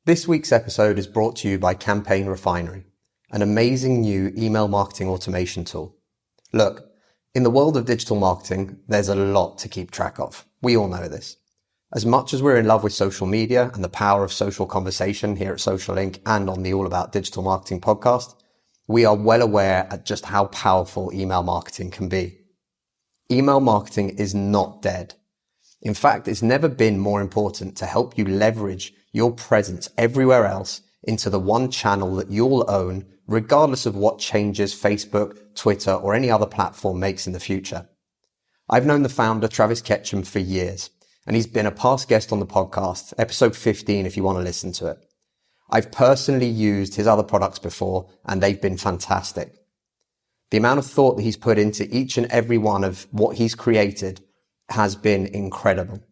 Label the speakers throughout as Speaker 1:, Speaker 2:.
Speaker 1: This week's episode is brought to you by Campaign Refinery, an amazing new email marketing automation tool. Look, in the world of digital marketing, there's a lot to keep track of. We all know this. As much as we're in love with social media and the power of social conversation here at Social Inc. and on the All About Digital Marketing podcast, we are well aware at just how powerful email marketing can be. Email marketing is not dead. In fact, it's never been more important to help you leverage your presence everywhere else into the one channel that you'll own, regardless of what changes Facebook, Twitter, or any other platform makes in the future. I've known the founder, Travis Ketchum, for years, and he's been a past guest on the podcast, episode 15 if you want to listen to it. I've personally used his other products before, and they've been fantastic. The amount of thought that he's put into each and every one of what he's created has been incredible.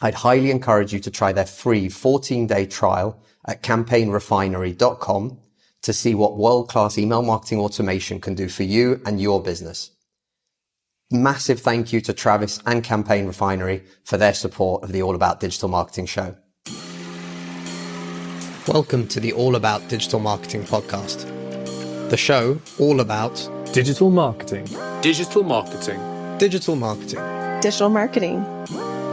Speaker 1: I'd highly encourage you to try their free 14-day trial at campaignrefinery.com to see what world-class email marketing automation can do for you and your business. Massive thank you to Travis and Campaign Refinery for their support of the All About Digital Marketing show. Welcome to the All About Digital Marketing podcast. The show all about
Speaker 2: digital marketing.
Speaker 3: Digital marketing.
Speaker 1: Digital marketing.
Speaker 4: Digital marketing.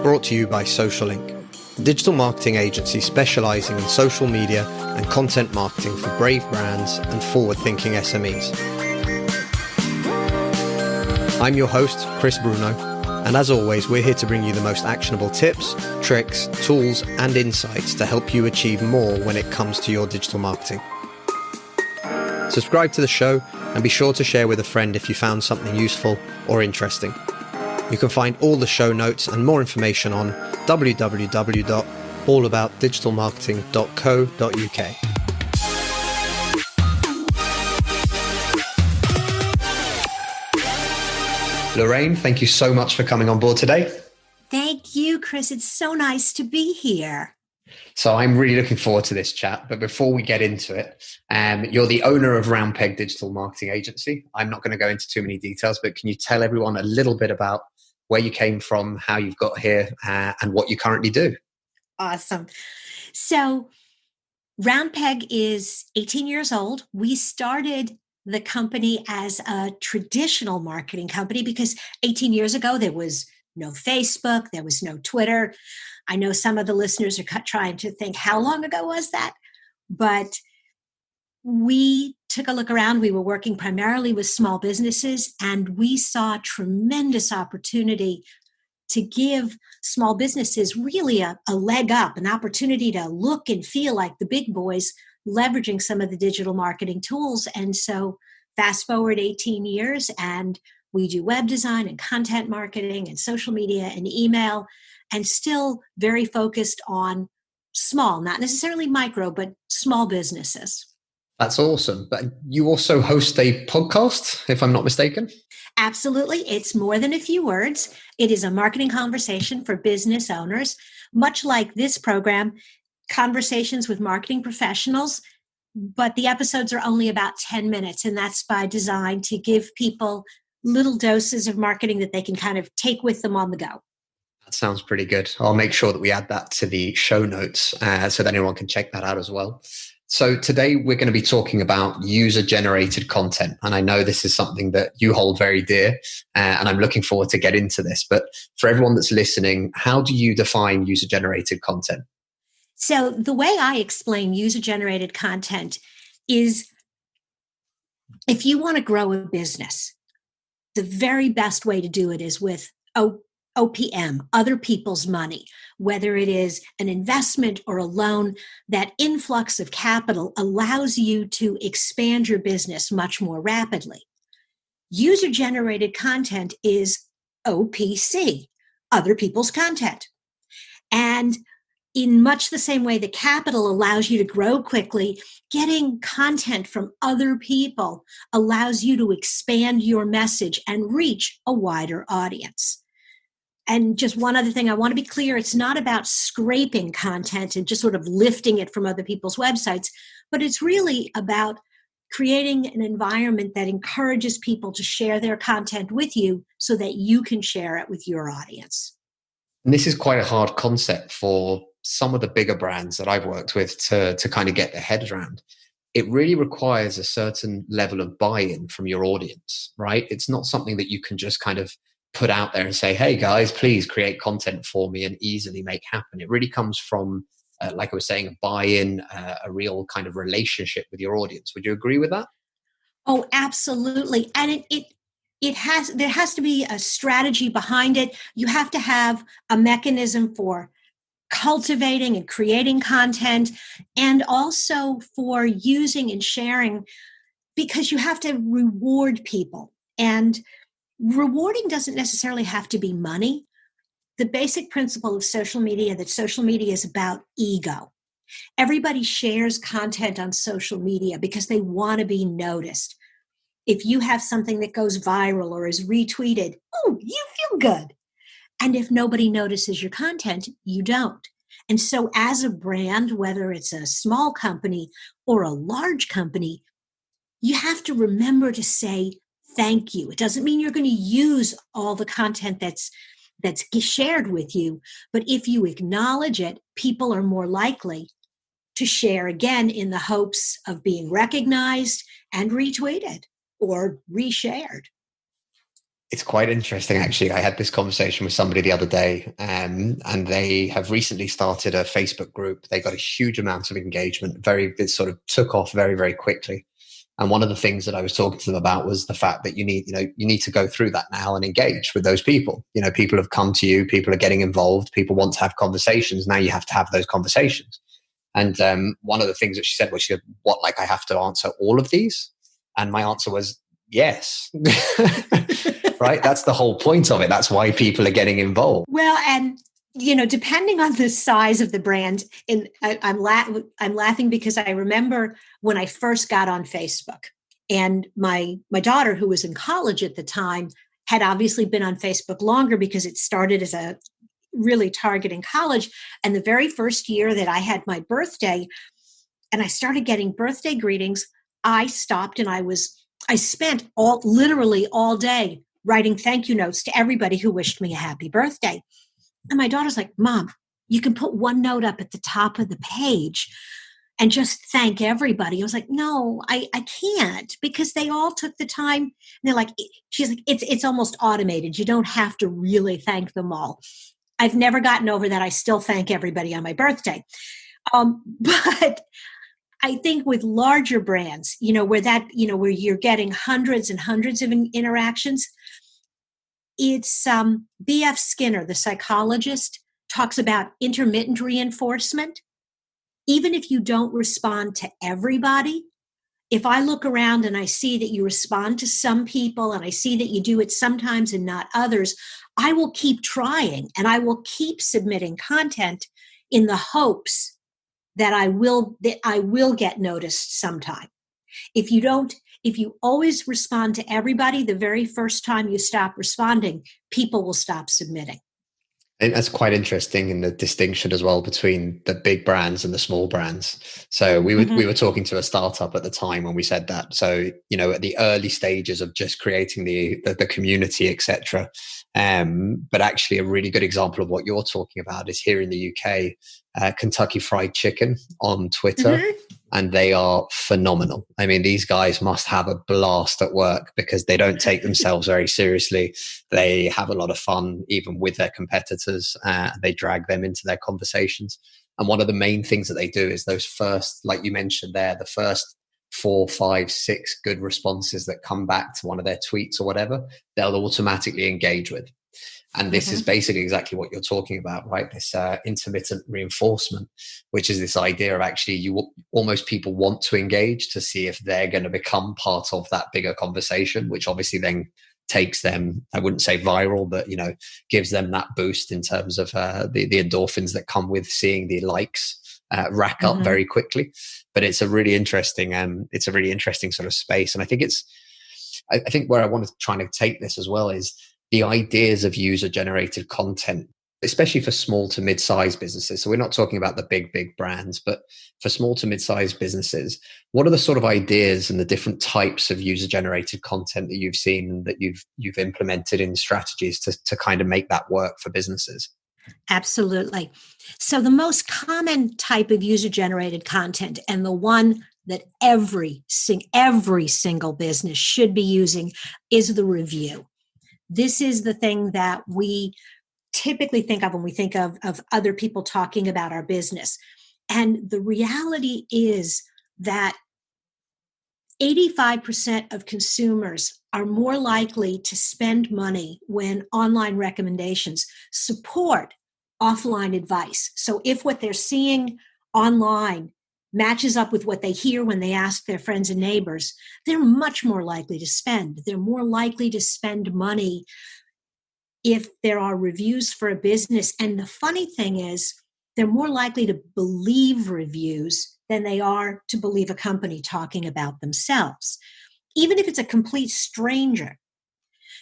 Speaker 1: Brought to you by Social Inc., a digital marketing agency specializing in social media and content marketing for brave brands and forward-thinking SMEs. I'm your host, Chris Bruno, and as always, we're here to bring you the most actionable tips, tricks, tools, and insights to help you achieve more when it comes to your digital marketing. Subscribe to the show and be sure to share with a friend if you found something useful or interesting. You can find all the show notes and more information on www.allaboutdigitalmarketing.co.uk. Lorraine, thank you so much for coming on board today.
Speaker 5: Thank you, Chris. It's so nice to be here.
Speaker 1: So I'm really looking forward to this chat. But before we get into it, you're the owner of Round Peg Digital Marketing Agency. I'm not going to go into too many details, but can you tell everyone a little bit about where you came from, how you've got here, and what you currently do?
Speaker 5: Awesome. So Round Peg is 18 years old. We started the company as a traditional marketing company because 18 years ago, there was no Facebook, there was no Twitter. I know some of the listeners are trying to think, how long ago was that? But we took a look around. We were working primarily with small businesses, and we saw tremendous opportunity to give small businesses really a leg up, an opportunity to look and feel like the big boys, leveraging some of the digital marketing tools. And so fast forward 18 years, and we do web design and content marketing and social media and email, and still very focused on small, not necessarily micro, but small businesses.
Speaker 1: That's awesome. But you also host a podcast, if I'm not mistaken?
Speaker 5: Absolutely. It's more than a few words. It is a marketing conversation for business owners, much like this program, Conversations with Marketing Professionals. But the episodes are only about 10 minutes, and that's by design to give people little doses of marketing that they can kind of take with them on the go.
Speaker 1: That sounds pretty good. I'll make sure that we add that to the show notes so that anyone can check that out as well. So today we're going to be talking about user-generated content. And I know this is something that you hold very dear, and I'm looking forward to get into this. But for everyone that's listening, how do you define user-generated content?
Speaker 5: So the way I explain user-generated content is if you want to grow a business, the very best way to do it is with OPM, other people's money, whether it is an investment or a loan. That influx of capital allows you to expand your business much more rapidly. User-generated content is OPC, other people's content. And in much the same way that capital allows you to grow quickly, getting content from other people allows you to expand your message and reach a wider audience. And just one other thing, I want to be clear, it's not about scraping content and just sort of lifting it from other people's websites, but it's really about creating an environment that encourages people to share their content with you so that you can share it with your audience.
Speaker 1: And this is quite a hard concept for some of the bigger brands that I've worked with to kind of get their heads around, it really requires a certain level of buy-in from your audience, right? It's not something that you can just kind of put out there and say, hey guys, please create content for me and easily make happen. It really comes from, like I was saying, a buy-in, a real kind of relationship with your audience. Would you agree with that?
Speaker 5: Oh, absolutely. And there has to be a strategy behind it. You have to have a mechanism for cultivating and creating content, and also for using and sharing, because you have to reward people. And rewarding doesn't necessarily have to be money. The basic principle of social media, that social media is about ego. Everybody shares content on social media because they want to be noticed. If you have something that goes viral or is retweeted, oh, you feel good. And if nobody notices your content, you don't. And so as a brand, whether it's a small company or a large company, you have to remember to say thank you. It doesn't mean you're going to use all the content that's shared with you, but if you acknowledge it, people are more likely to share again in the hopes of being recognized and retweeted or reshared.
Speaker 1: It's quite interesting, actually. I had this conversation with somebody the other day, and they have recently started a Facebook group. They got a huge amount of engagement. It sort of took off very, very quickly. And one of the things that I was talking to them about was the fact that you need to go through that now and engage with those people. People have come to you, people are getting involved, people want to have conversations. Now you have to have those conversations. And one of the things that she said was, what, like I have to answer all of these? And my answer was, yes. Right? That's the whole point of it. That's why people are getting involved.
Speaker 5: Well, and depending on the size of the brand, and I'm laughing because I remember when I first got on Facebook, and my daughter, who was in college at the time, had obviously been on Facebook longer because it started as a really targeting college. And the very first year that I had my birthday, and I started getting birthday greetings, I stopped and I spent literally all day writing thank you notes to everybody who wished me a happy birthday. And my daughter's like, Mom, you can put one note up at the top of the page and just thank everybody. I was like, no, I can't, because they all took the time. And they're like, she's like, it's almost automated. You don't have to really thank them all. I've never gotten over that. I still thank everybody on my birthday. But I think with larger brands, where you're getting hundreds and hundreds of interactions, it's B.F. Skinner, the psychologist, talks about intermittent reinforcement. Even if you don't respond to everybody, if I look around and I see that you respond to some people and I see that you do it sometimes and not others, I will keep trying and I will keep submitting content in the hopes that I will get noticed sometime. If you always respond to everybody, the very first time you stop responding, people will stop submitting.
Speaker 1: And that's quite interesting in the distinction as well between the big brands and the small brands. So we were talking to a startup at the time when we said that. So, at the early stages of just creating the community, etc. But actually a really good example of what you're talking about is here in the UK, Kentucky Fried Chicken on Twitter. Mm-hmm. And they are phenomenal. I mean, these guys must have a blast at work because they don't take themselves very seriously. They have a lot of fun, even with their competitors. They drag them into their conversations. And one of the main things that they do is those first, like you mentioned there, the first 4, 5, 6 good responses that come back to one of their tweets or whatever, they'll automatically engage with. And this is basically exactly what you're talking about, right? This intermittent reinforcement, which is this idea of actually people want to engage to see if they're going to become part of that bigger conversation, which obviously then takes them, I wouldn't say viral, but, gives them that boost in terms of the endorphins that come with seeing the likes rack up very quickly. But it's a really interesting, sort of space. And I think where I want to try to take this as well is the ideas of user-generated content, especially for small to mid-sized businesses. So we're not talking about the big brands, but for small to mid-sized businesses, what are the sort of ideas and the different types of user-generated content that you've seen and that you've implemented in strategies to kind of make that work for businesses?
Speaker 5: Absolutely. So the most common type of user-generated content, and the one that every single business should be using, is the review. This is the thing that we typically think of when we think of other people talking about our business. And the reality is that 85% of consumers are more likely to spend money when online recommendations support offline advice. So if what they're seeing online matches up with what they hear when they ask their friends and neighbors, they're much more likely to spend. They're more likely to spend money if there are reviews for a business. And the funny thing is, they're more likely to believe reviews than they are to believe a company talking about themselves, even if it's a complete stranger.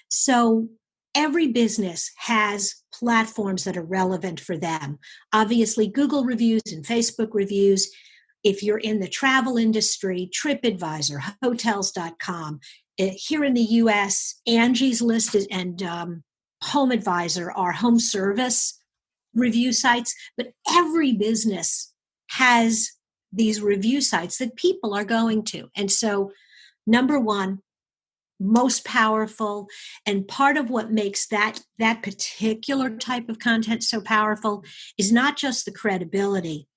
Speaker 5: So every business has platforms that are relevant for them. Obviously, Google reviews and Facebook reviews. If you're in the travel industry, TripAdvisor, hotels.com. Here in the US, Angie's List and Home Advisor are home service review sites, but every business has these review sites that people are going to. And so, number one, most powerful, and part of what makes that particular type of content so powerful is not just the credibility,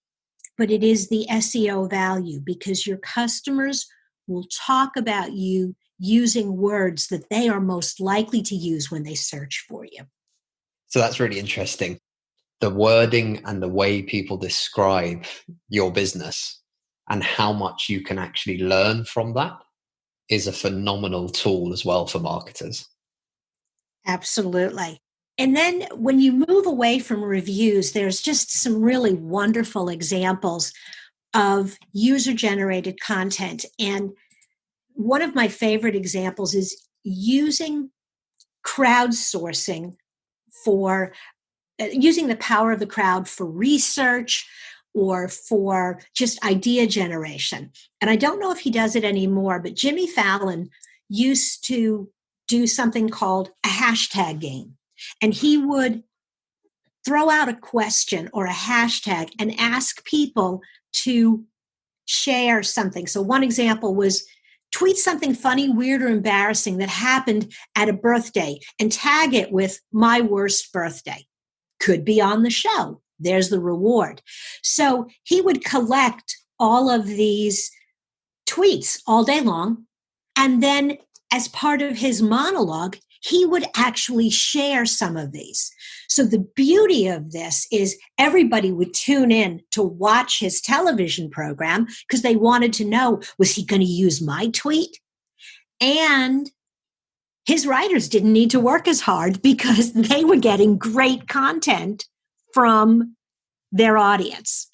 Speaker 5: but it is the SEO value, because your customers will talk about you using words that they are most likely to use when they search for you.
Speaker 1: So that's really interesting. The wording and the way people describe your business and how much you can actually learn from that is a phenomenal tool as well for marketers.
Speaker 5: Absolutely. And then when you move away from reviews, there's just some really wonderful examples of user generated content. And one of my favorite examples is using crowdsourcing for using the power of the crowd for research or for just idea generation. And I don't know if he does it anymore, but Jimmy Fallon used to do something called a hashtag game. And he would throw out a question or a hashtag and ask people to share something. So one example was tweet something funny, weird, or embarrassing that happened at a birthday and tag it with my worst birthday. Could be on the show. There's the reward. So he would collect all of these tweets all day long. And then as part of his monologue, he would actually share some of these. So the beauty of this is everybody would tune in to watch his television program because they wanted to know, was he going to use my tweet? And his writers didn't need to work as hard because they were getting great content from their audience.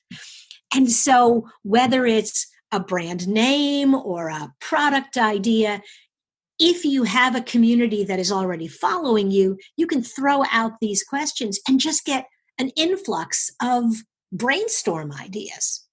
Speaker 5: And so whether it's a brand name or a product idea, if you have a community that is already following you, you can throw out these questions and just get an influx of brainstorm ideas.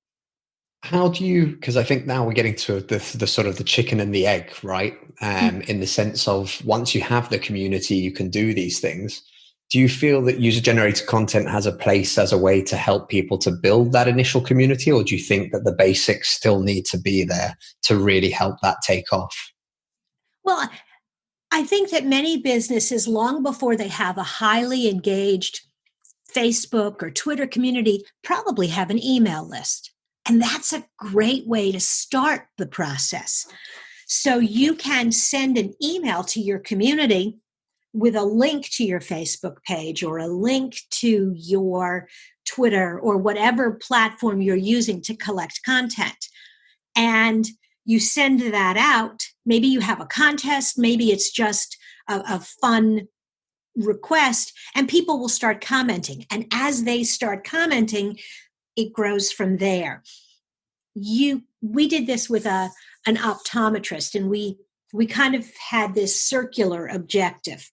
Speaker 1: How do you, because I think now we're getting to the sort of the chicken and the egg, right? In the sense of once you have the community, you can do these things. Do you feel that user generated content has a place as a way to help people to build that initial community? Or do you think that the basics still need to be there to really help that take off?
Speaker 5: Well, I think that many businesses, long before they have a highly engaged Facebook or Twitter community, probably have an email list. And that's a great way to start the process. So you can send an email to your community with a link to your Facebook page or a link to your Twitter or whatever platform you're using to collect content. And you send that out. Maybe you have a contest. Maybe it's just a fun request, and people will start commenting. And as they start commenting, it grows from there. We did this with an optometrist, and we kind of had this circular objective.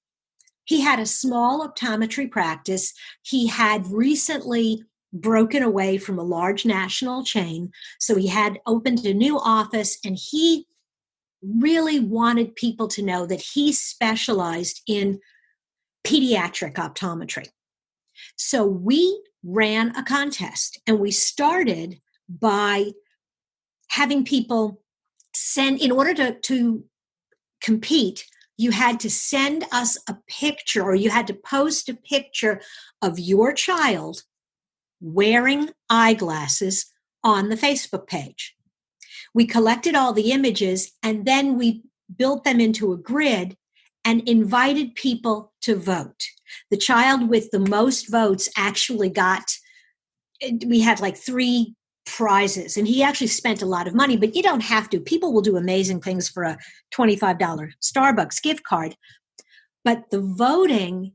Speaker 5: He had a small optometry practice. He had recently broken away from a large national chain, so he had opened a new office, and he really wanted people to know that he specialized in pediatric optometry. So we ran a contest, and we started by having people send, in order to compete, you had to send us a picture, or you had to post a picture of your child wearing eyeglasses on the Facebook page. We collected all the images, and then we built them into a grid and invited people to vote. The child with the most votes actually got, we had like 3 prizes, and he actually spent a lot of money, but you don't have to. People will do amazing things for a $25 Starbucks gift card. But the voting,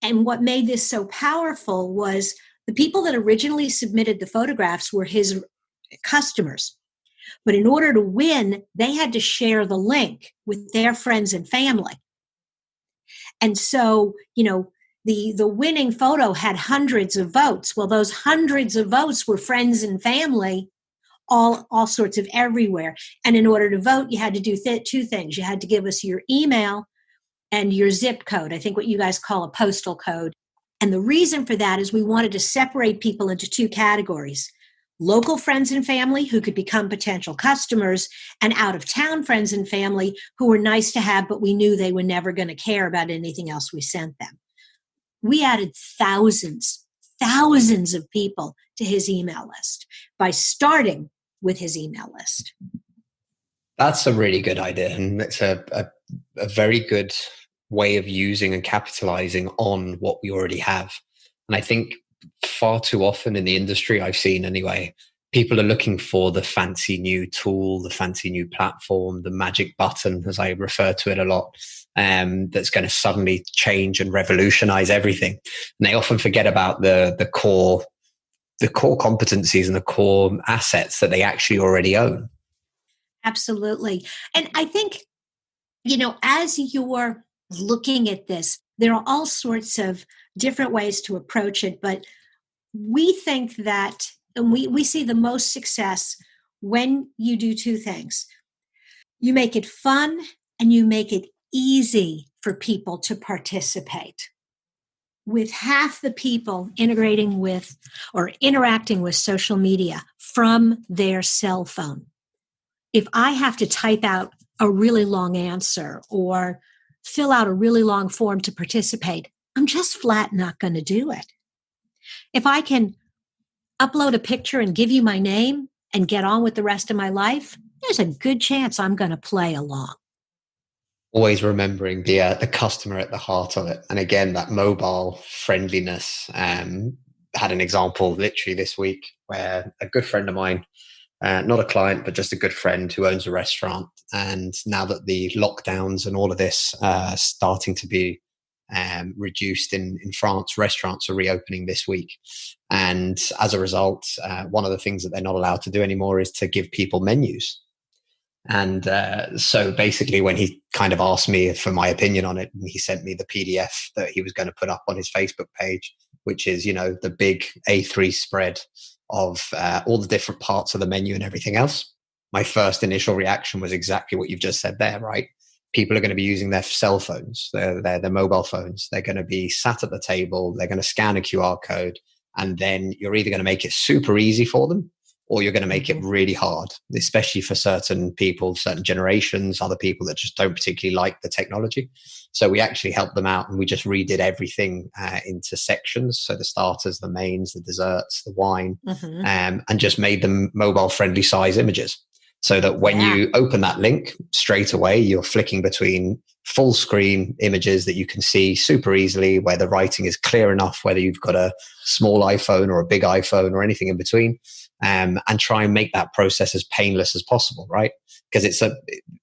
Speaker 5: and what made this so powerful, was the people that originally submitted the photographs were his customers. But in order to win, they had to share the link with their friends and family. And so, the winning photo had hundreds of votes. Well, those hundreds of votes were friends and family, all sorts of everywhere. And in order to vote, you had to do 2 things. You had to give us your email and your zip code, I think what you guys call a postal code. And the reason for that is we wanted to separate people into 2 categories: local friends and family who could become potential customers, and out-of-town friends and family who were nice to have, but we knew they were never going to care about anything else we sent them. We added thousands of people to his email list by starting with his email list.
Speaker 1: That's a really good idea. And it's a very good way of using and capitalizing on what we already have. And I think far too often in the industry, I've seen anyway, people are looking for the fancy new tool, the fancy new platform, the magic button, as I refer to it a lot, that's going to suddenly change and revolutionize everything. And they often forget about the core competencies and the core assets that they actually already own.
Speaker 5: Absolutely. And I think, as you're looking at this, there are all sorts of different ways to approach it, but we think that, and we see the most success when you do 2 things. You make it fun, and you make it easy for people to participate. With half the people integrating with or interacting with social media from their cell phone, if I have to type out a really long answer or fill out a really long form to participate, I'm just flat not going to do it. If I can upload a picture and give you my name and get on with the rest of my life, there's a good chance I'm going to play along.
Speaker 1: Always remembering the customer at the heart of it. And again, that mobile friendliness. Had an example literally this week where a good friend of mine, not a client, but just a good friend who owns a restaurant. And now that the lockdowns and all of this starting to be reduced in France, restaurants are reopening this week. And as a result, one of the things that they're not allowed to do anymore is to give people menus. And so basically, when he kind of asked me for my opinion on it, he sent me the PDF that he was going to put up on his Facebook page, which is, the big A3 spread of all the different parts of the menu and everything else. My first initial reaction was exactly what you've just said there, right? People are going to be using their cell phones, their mobile phones. They're going to be sat at the table. They're going to scan a QR code. And then you're either going to make it super easy for them, or you're going to make it really hard, especially for certain people, certain generations, other people that just don't particularly like the technology. So we actually helped them out, and we just redid everything into sections. So the starters, the mains, the desserts, the wine, and just made them mobile friendly size images. So that when you open that link, straight away, you're flicking between full screen images that you can see super easily, where the writing is clear enough, whether you've got a small iPhone or a big iPhone or anything in between, and try and make that process as painless as possible, right? Because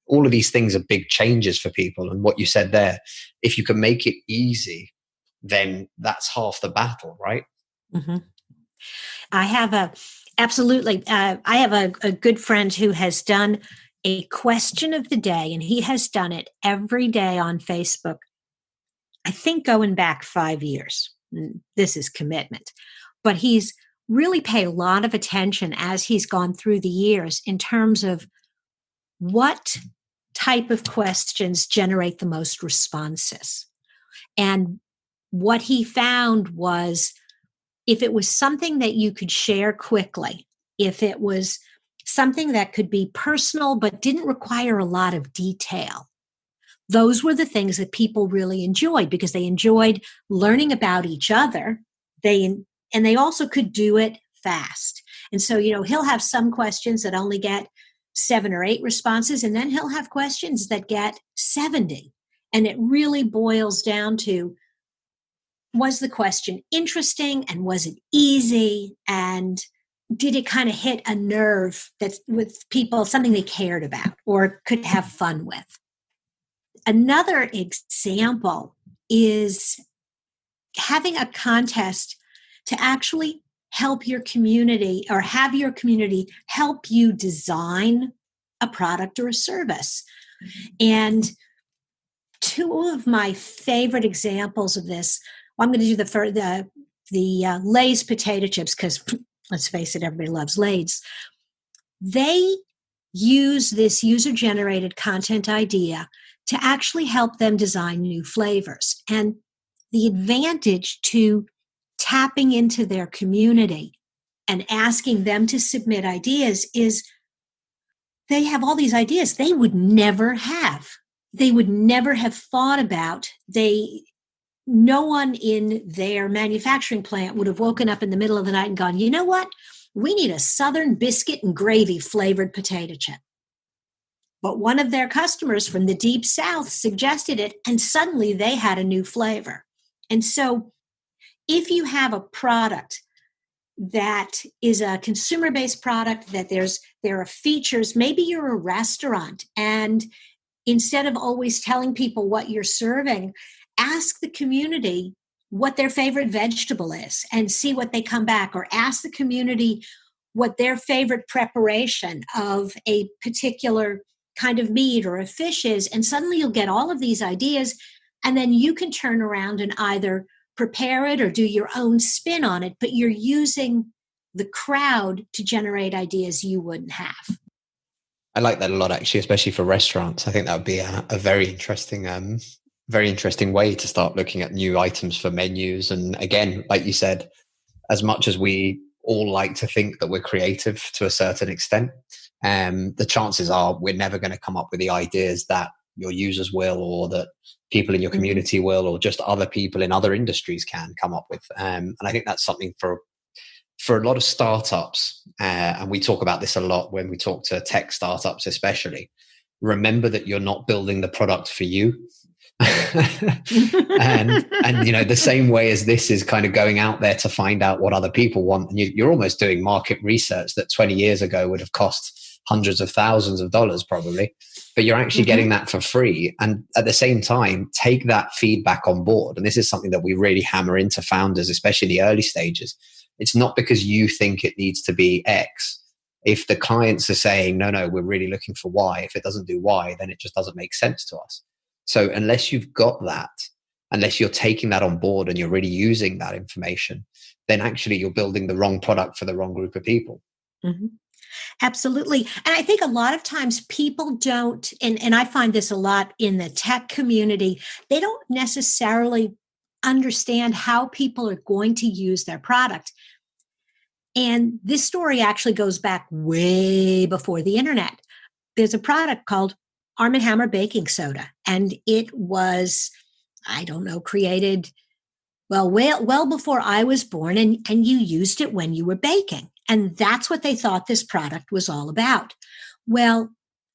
Speaker 1: all of these things are big changes for people. And what you said there, if you can make it easy, then that's half the battle, right?
Speaker 5: Mm-hmm. I have a good friend who has done a question of the day, and he has done it every day on Facebook, I think going back 5 years. This is commitment. But he's really paid a lot of attention as he's gone through the years in terms of what type of questions generate the most responses. And what he found was if it was something that you could share quickly, if it was something that could be personal but didn't require a lot of detail, those were the things that people really enjoyed because they enjoyed learning about each other. And they also could do it fast. And so, he'll have some questions that only get 7 or 8 responses, and then he'll have questions that get 70. And it really boils down to, was the question interesting and was it easy? And did it kind of hit a nerve that's with people, something they cared about or could have fun with? Another example is having a contest to actually help your community or have your community help you design a product or a service. And 2 of my favorite examples of this, I'm going to do the Lay's potato chips because let's face it, everybody loves Lay's. They use this user-generated content idea to actually help them design new flavors. And the advantage to tapping into their community and asking them to submit ideas is they have all these ideas they would never have. They would never have thought about. No one in their manufacturing plant would have woken up in the middle of the night and gone, you know what? We need a Southern biscuit and gravy flavored potato chip. But one of their customers from the Deep South suggested it, and suddenly they had a new flavor. And so if you have a product that is a consumer-based product, that there are features, maybe you're a restaurant, and instead of always telling people what you're serving, ask the community what their favorite vegetable is and see what they come back, or ask the community what their favorite preparation of a particular kind of meat or a fish is, and suddenly you'll get all of these ideas, and then you can turn around and either prepare it or do your own spin on it, but you're using the crowd to generate ideas you wouldn't have.
Speaker 2: I like that a lot, actually, especially for restaurants. I think that would be a very interesting way to start looking at new items for menus. And again, like you said, as much as we all like to think that we're creative to a certain extent, the chances are we're never going to come up with the ideas that your users will, or that people in your community will, or just other people in other industries can come up with. And I think that's something for a lot of startups, and we talk about this a lot when we talk to tech startups especially. Remember that you're not building the product for you. and the same way as this is kind of going out there to find out what other people want, and you're almost doing market research that 20 years ago would have cost hundreds of thousands of dollars probably, but you're actually getting that for free. And at the same time, take that feedback on board. And this is something that we really hammer into founders, especially in the early stages. It's not because you think it needs to be X. If the clients are saying, no, we're really looking for Y, if it doesn't do Y, then it just doesn't make sense to us. So unless you've got that, unless you're taking that on board and you're really using that information, then actually you're building the wrong product for the wrong group of people.
Speaker 5: Mm-hmm. Absolutely. And I think a lot of times people don't, and I find this a lot in the tech community, they don't necessarily understand how people are going to use their product. And this story actually goes back way before the internet. There's a product called Arm & Hammer baking soda, and it was, created well before I was born, and you used it when you were baking. And that's what they thought this product was all about. Well,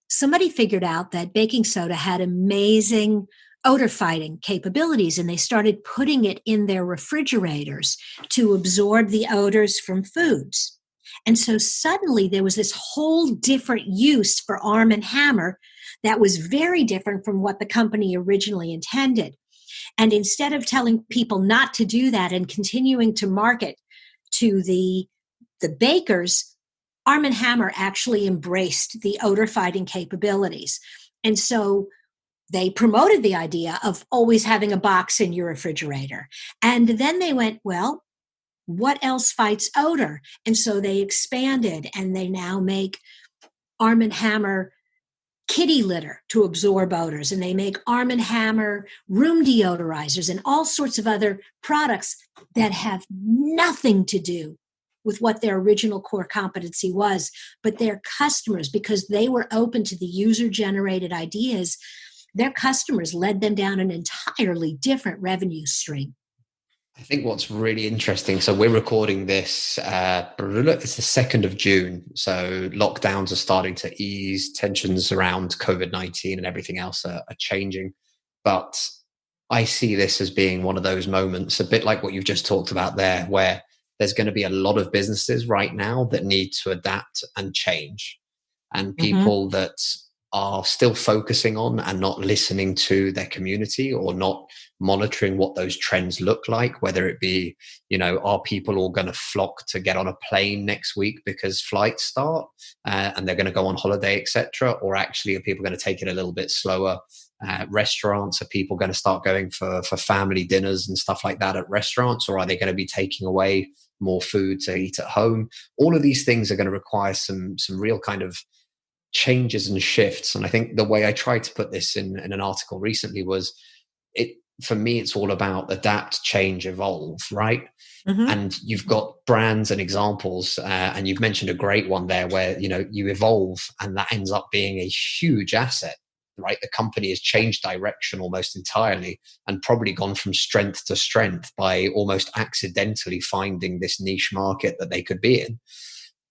Speaker 5: somebody figured out that baking soda had amazing odor fighting capabilities, and they started putting it in their refrigerators to absorb the odors from foods. And so suddenly there was this whole different use for Arm & Hammer that was very different from what the company originally intended. And instead of telling people not to do that and continuing to market to the bakers, Arm & Hammer actually embraced the odor fighting capabilities. And so they promoted the idea of always having a box in your refrigerator. And then they went, well, what else fights odor? And so they expanded, and they now make Arm & Hammer kitty litter to absorb odors, and they make Arm & Hammer room deodorizers and all sorts of other products that have nothing to do with what their original core competency was. But their customers, because they were open to the user-generated ideas, their customers led them down an entirely different revenue stream.
Speaker 2: I think what's really interesting, so we're recording this, it's the 2nd of June. So lockdowns are starting to ease, tensions around COVID-19 and everything else are changing. But I see this as being one of those moments, a bit like what you've just talked about there, where there's going to be a lot of businesses right now that need to adapt and change. And people that are still focusing on and not listening to their community or not monitoring what those trends look like, whether it be, are people all going to flock to get on a plane next week because flights start and they're going to go on holiday, etc., or actually are people going to take it a little bit slower? Restaurants, are people going to start going for family dinners and stuff like that at restaurants, or are they going to be taking away more food to eat at home? All of these things are going to require some real kind of changes and shifts. And I think the way I tried to put this in an article recently was, for me, it's all about adapt, change, evolve, right? And you've got brands and examples, and you've mentioned a great one there where, you evolve and that ends up being a huge asset, right? The company has changed direction almost entirely and probably gone from strength to strength by almost accidentally finding this niche market that they could be in.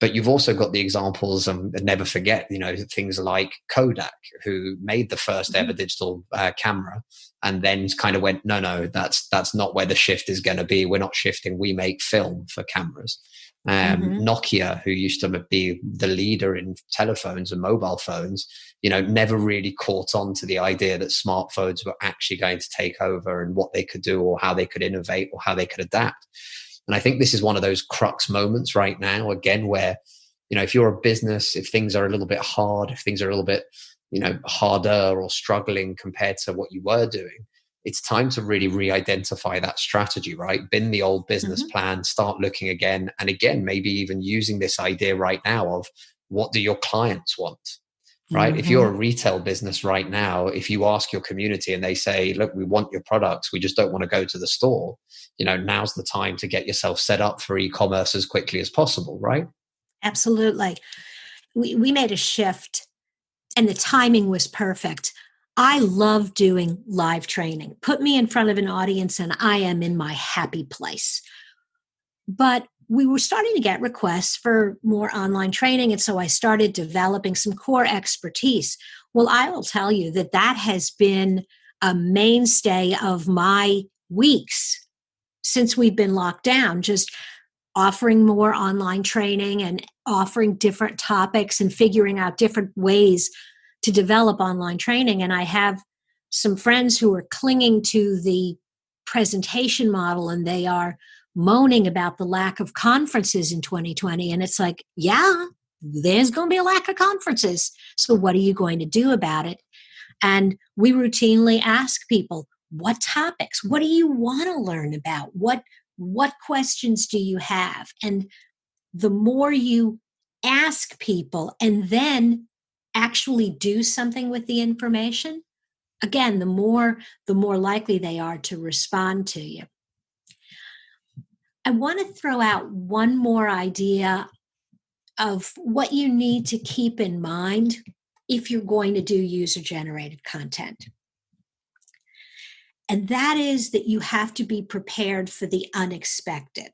Speaker 2: But you've also got the examples, and never forget, things like Kodak, who made the first ever digital camera, and then kind of went, no, that's not where the shift is going to be. We're not shifting. We make film for cameras. Nokia, who used to be the leader in telephones and mobile phones, never really caught on to the idea that smartphones were actually going to take over and what they could do or how they could innovate or how they could adapt. And I think this is one of those crux moments right now, again, where, if you're a business, if things are a little bit hard, if things are a little bit, harder or struggling compared to what you were doing, it's time to really re-identify that strategy, right? Bin the old business plan, start looking again. And again, maybe even using this idea right now of, what do your clients want? Right? If you're a retail business right now, if you ask your community and they say, look, we want your products, we just don't want to go to the store, now's the time to get yourself set up for e-commerce as quickly as possible, right?
Speaker 5: Absolutely. We made a shift and the timing was perfect. I love doing live training. Put me in front of an audience and I am in my happy place. But we were starting to get requests for more online training. And so I started developing some core expertise. Well, I will tell you that has been a mainstay of my weeks since we've been locked down, just offering more online training and offering different topics and figuring out different ways to develop online training. And I have some friends who are clinging to the presentation model, and they are moaning about the lack of conferences in 2020. And it's like, yeah, there's going to be a lack of conferences. So what are you going to do about it? And we routinely ask people, what topics? What do you want to learn about? What questions do you have? And the more you ask people and then actually do something with the information, again, the more likely they are to respond to you. I want to throw out one more idea of what you need to keep in mind if you're going to do user-generated content. And that is that you have to be prepared for the unexpected.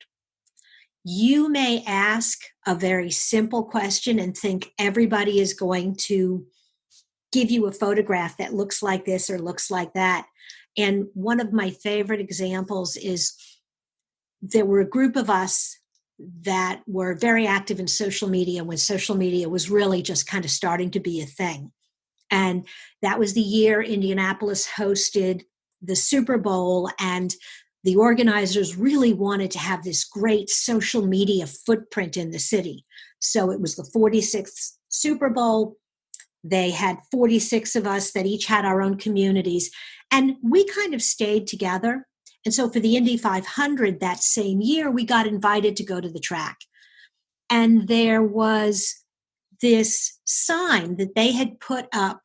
Speaker 5: You may ask a very simple question and think everybody is going to give you a photograph that looks like this or looks like that. And one of my favorite examples is, there were a group of us that were very active in social media when social media was really just kind of starting to be a thing. And that was the year Indianapolis hosted the Super Bowl, and the organizers really wanted to have this great social media footprint in the city. So it was the 46th Super Bowl. They had 46 of us that each had our own communities, and we kind of stayed together. And so for the Indy 500 that same year, we got invited to go to the track. And there was this sign that they had put up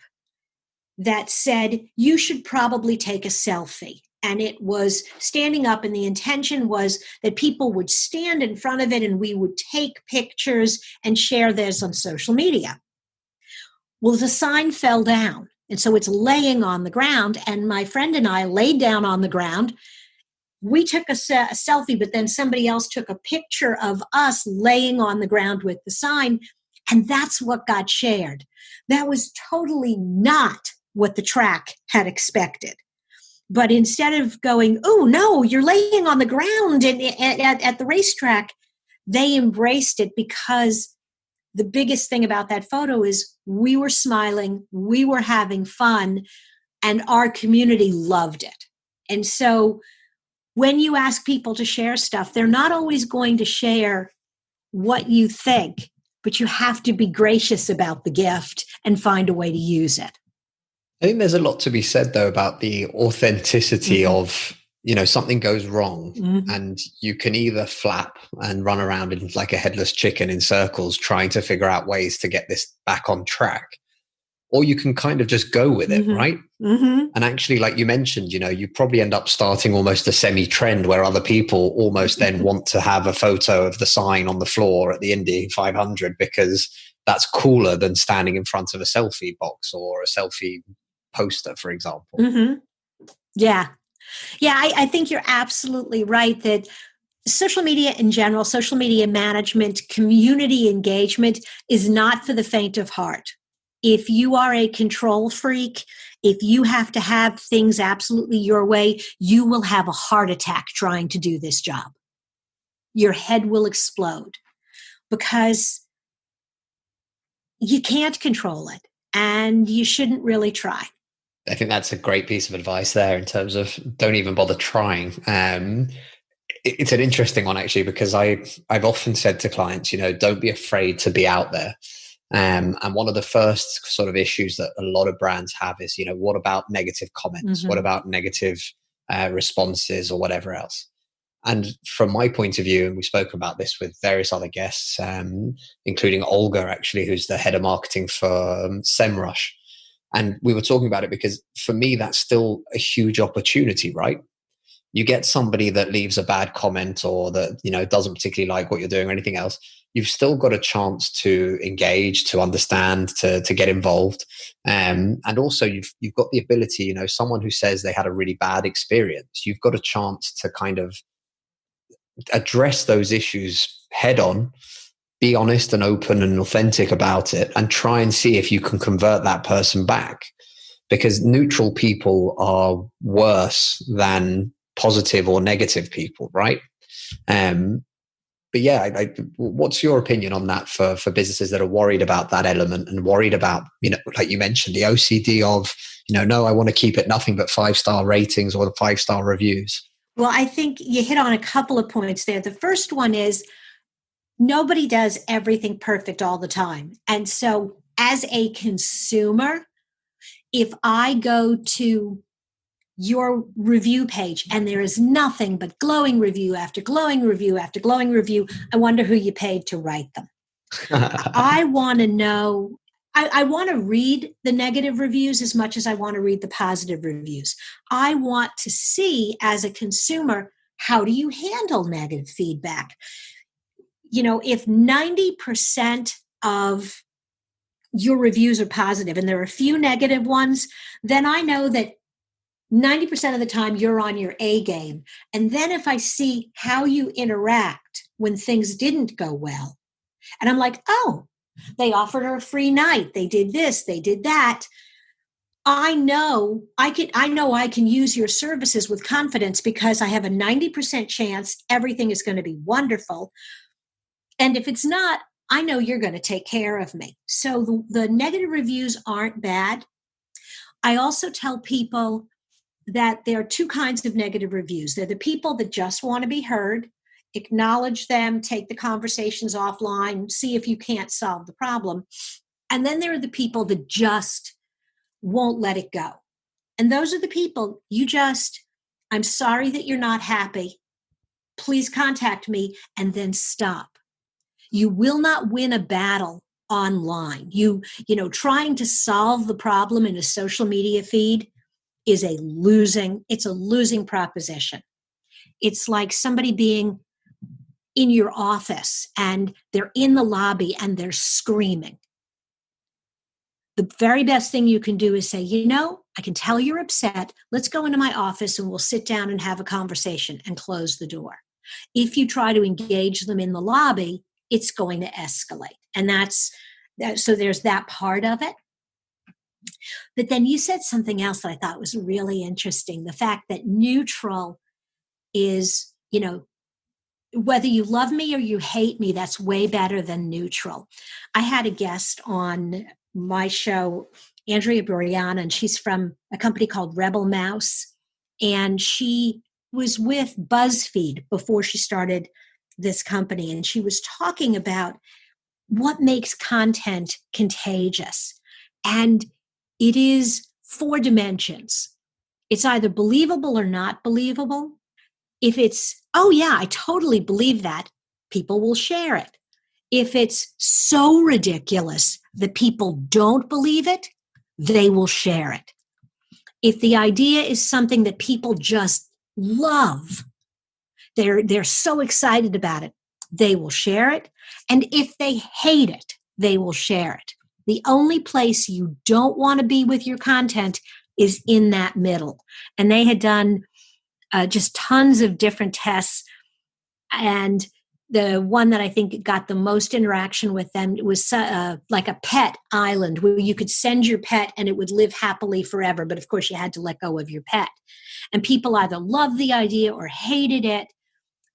Speaker 5: that said, you should probably take a selfie. And it was standing up, and the intention was that people would stand in front of it and we would take pictures and share theirs on social media. Well, the sign fell down, and so it's laying on the ground, and my friend and I laid down on the ground. We took a selfie, but then somebody else took a picture of us laying on the ground with the sign, and that's what got shared. That was totally not what the track had expected. But instead of going, oh, no, you're laying on the ground at the racetrack, they embraced it, because the biggest thing about that photo is we were smiling, we were having fun, and our community loved it. And so when you ask people to share stuff, they're not always going to share what you think, but you have to be gracious about the gift and find a way to use it.
Speaker 2: I think there's a lot to be said, though, about the authenticity of, something goes wrong and you can either flap and run around in like a headless chicken in circles trying to figure out ways to get this back on track, or you can kind of just go with it, right? And actually, like you mentioned, you probably end up starting almost a semi-trend where other people almost then want to have a photo of the sign on the floor at the Indy 500 because that's cooler than standing in front of a selfie box or a selfie poster, for example.
Speaker 5: Yeah. I think you're absolutely right that social media in general, social media management, community engagement is not for the faint of heart. If you are a control freak, if you have to have things absolutely your way, you will have a heart attack trying to do this job. Your head will explode because you can't control it, and you shouldn't really try.
Speaker 2: I think that's a great piece of advice there in terms of don't even bother trying. It's an interesting one, actually, because I've often said to clients, don't be afraid to be out there. And one of the first sort of issues that a lot of brands have is, what about negative comments? What about negative responses or whatever else? And from my point of view, and we've spoken about this with various other guests, including Olga, actually, who's the head of marketing for SEMrush. And we were talking about it because for me, that's still a huge opportunity, right? You get somebody that leaves a bad comment or that, doesn't particularly like what you're doing or anything else. You've still got a chance to engage, to understand, to get involved. And also you've got the ability, someone who says they had a really bad experience, you've got a chance to kind of address those issues head on, be honest and open and authentic about it, and try and see if you can convert that person back. Because neutral people are worse than positive or negative people, right? But yeah, what's your opinion on that for businesses that are worried about that element and worried about, like you mentioned, the OCD of, no, I want to keep it nothing but 5-star ratings or 5-star reviews?
Speaker 5: Well, I think you hit on a couple of points there. The first one is nobody does everything perfect all the time. And so as a consumer, if I go to your review page and there is nothing but glowing review after glowing review after glowing review, I wonder who you paid to write them. I want to know, I want to read the negative reviews as much as I want to read the positive reviews. I want to see, as a consumer, how do you handle negative feedback? If 90% of your reviews are positive and there are a few negative ones, then I know that 90% of the time you're on your A game. And then if I see how you interact when things didn't go well, and I'm like, oh, they offered her a free night, they did this, they did that, I know I can use your services with confidence because I have a 90% chance everything is going to be wonderful. And if it's not, I know you're going to take care of me. So the negative reviews aren't bad. I also tell people that there are two kinds of negative reviews. They're the people that just want to be heard, acknowledge them, take the conversations offline, see if you can't solve the problem. And then there are the people that just won't let it go. And those are the people I'm sorry that you're not happy. Please contact me, and then stop. You will not win a battle online. Trying to solve the problem in a social media feed is it's a losing proposition. It's like somebody being in your office and they're in the lobby and they're screaming. The very best thing you can do is say, I can tell you're upset. Let's go into my office and we'll sit down and have a conversation and close the door. If you try to engage them in the lobby, it's going to escalate. And so there's that part of it. But then you said something else that I thought was really interesting. The fact that neutral is, whether you love me or you hate me, that's way better than neutral. I had a guest on my show, Andrea Boriana, and she's from a company called Rebel Mouse. And she was with BuzzFeed before she started this company. And she was talking about what makes content contagious. And it is 4 dimensions. It's either believable or not believable. If it's, oh yeah, I totally believe that, people will share it. If it's so ridiculous that people don't believe it, they will share it. If the idea is something that people just love, they're so excited about it, they will share it. And if they hate it, they will share it. The only place you don't want to be with your content is in that middle. And they had done just tons of different tests. And the one that I think got the most interaction with them was like a pet island where you could send your pet and it would live happily forever. But of course, you had to let go of your pet. And people either loved the idea or hated it.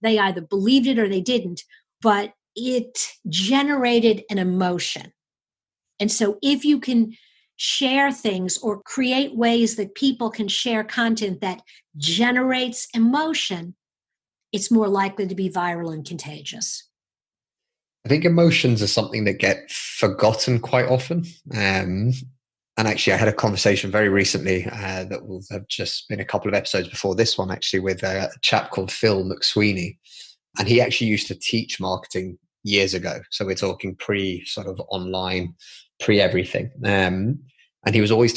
Speaker 5: They either believed it or they didn't. But it generated an emotion. And so if you can share things or create ways that people can share content that generates emotion, it's more likely to be viral and contagious.
Speaker 2: I think emotions are something that get forgotten quite often. And actually, I had a conversation very recently that will have just been a couple of episodes before this one, actually, with a chap called Phil McSweeney. And he actually used to teach marketing years ago. So we're talking pre sort of online, pre everything. And he was always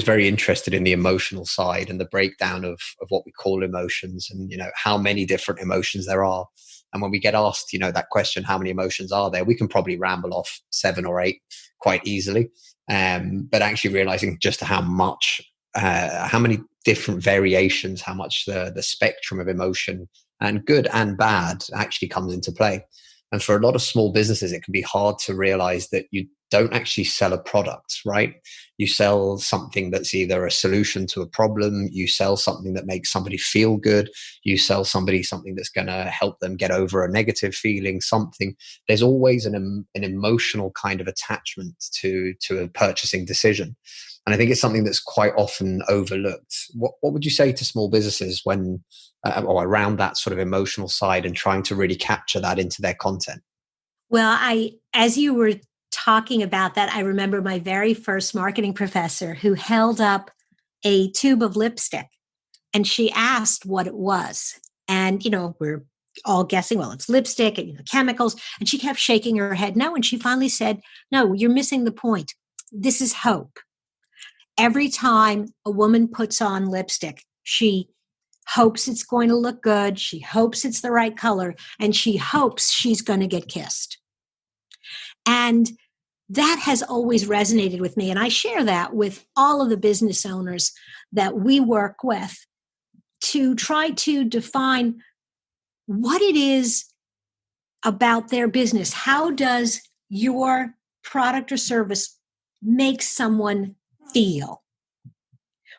Speaker 2: very interested in the emotional side and the breakdown of what we call emotions and, how many different emotions there are. And when we get asked, that question, how many emotions are there? We can probably ramble off 7 or 8 quite easily. But actually realizing just how many different variations, how much the spectrum of emotion and good and bad actually comes into play. And for a lot of small businesses, it can be hard to realize that you don't actually sell a product, right? You sell something that's either a solution to a problem. You sell something that makes somebody feel good. You sell somebody something that's going to help them get over a negative feeling, something. There's always an emotional kind of attachment to a purchasing decision. And I think it's something that's quite often overlooked. What would you say to small businesses when or around that sort of emotional side and trying to really capture that into their content?
Speaker 5: Well, as you were talking about that, I remember my very first marketing professor who held up a tube of lipstick and she asked what it was. And, we're all guessing, well, it's lipstick and chemicals. And she kept shaking her head no. And she finally said, no, you're missing the point. This is hope. Every time a woman puts on lipstick, she hopes it's going to look good. She hopes it's the right color. And she hopes she's going to get kissed. And that has always resonated with me. And I share that with all of the business owners that we work with to try to define what it is about their business. How does your product or service make someone feel?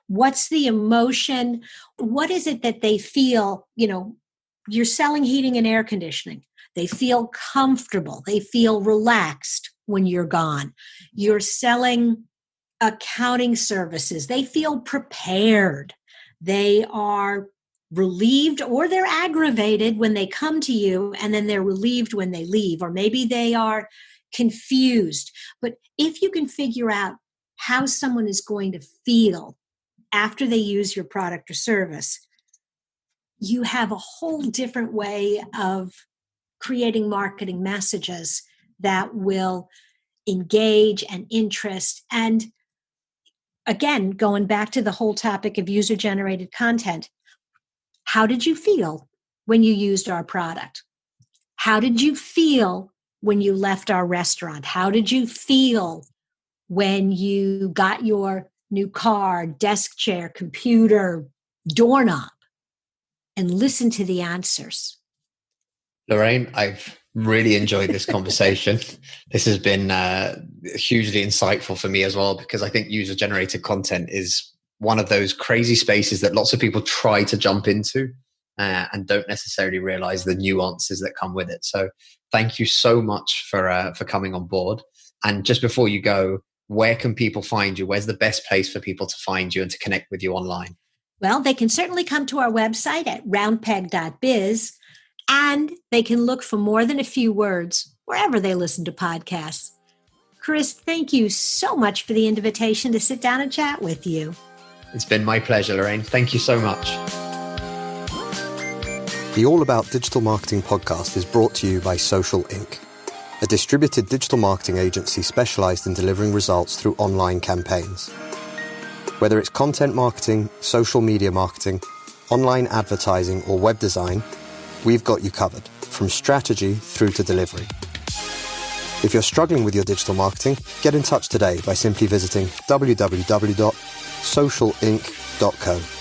Speaker 5: What's the emotion? What is it that they feel? You're selling heating and air conditioning. They feel comfortable. They feel relaxed when you're gone. You're selling accounting services. They feel prepared. They are relieved or they're aggravated when they come to you and then they're relieved when they leave, or maybe they are confused. But if you can figure out how someone is going to feel after they use your product or service, you have a whole different way of creating marketing messages that will engage and interest. And again, going back to the whole topic of user-generated content, how did you feel when you used our product? How did you feel when you left our restaurant? How did you feel when you got your new car, desk chair, computer, doorknob? And listen to the answers.
Speaker 2: Lorraine, I've really enjoyed this conversation. This has been hugely insightful for me as well, because I think user-generated content is one of those crazy spaces that lots of people try to jump into and don't necessarily realize the nuances that come with it. So thank you so much for coming on board. And just before you go, where can people find you? Where's the best place for people to find you and to connect with you online?
Speaker 5: Well, they can certainly come to our website at roundpeg.biz, and they can look for More Than a Few Words wherever they listen to podcasts. Chris, thank you so much for the invitation to sit down and chat with you.
Speaker 2: It's been my pleasure, Lorraine. Thank you so much.
Speaker 1: The All About Digital Marketing podcast is brought to you by Social Inc., a distributed digital marketing agency specialized in delivering results through online campaigns. Whether it's content marketing, social media marketing, online advertising, or web design, we've got you covered, from strategy through to delivery. If you're struggling with your digital marketing, get in touch today by simply visiting www.socialinc.co.